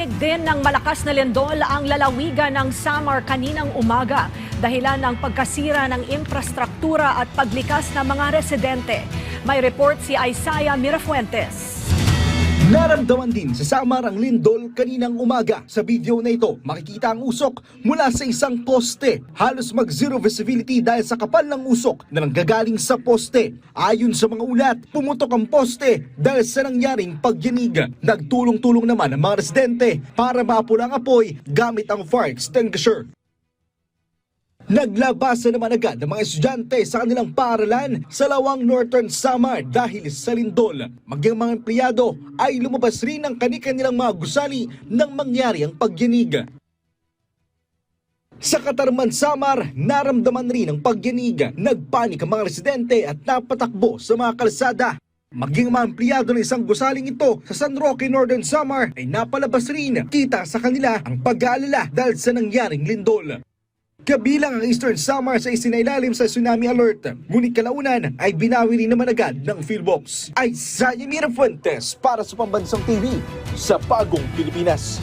Narinig din ng malakas na lindol ang lalawigan ng Samar kaninang umaga dahilan ng pagkasira ng infrastruktura at paglikas ng mga residente. May report si Isaiah Mirafuentes. Naramdaman din sa Samar ang lindol kaninang umaga. Sa video na ito, makikita ang usok mula sa isang poste. Halos mag-zero visibility dahil sa kapal ng usok na nanggagaling sa poste. Ayon sa mga ulat, pumutok ang poste dahil sa nangyaring pagyanig. Nagtulong-tulong naman ang mga residente para mapula ang apoy gamit ang fire extinguisher. Naglabasan naman agad ang mga estudyante sa kanilang paaralan sa Lawang Northern Samar dahil sa lindol. Maging mga empleyado ay lumabas rin ang kanilang mga gusali nang mangyari ang pagyanig. Sa Katarman Samar, naramdaman rin ang pagyanig. Nagpanik ang mga residente at napatakbo sa mga kalsada. Maging mga empleyado ng isang gusaling ito sa San Roque, Northern Samar ay napalabas rin. Kita sa kanila ang pag-aalala dahil sa nangyaring lindol. Kabilang ang Eastern Samar sa isinailalim sa tsunami alert. Ngunit kalaunan ay binawi rin naman agad ng PhilBox. Isaiah Mirafuentes para sa Pambansang TV sa Bagong Pilipinas.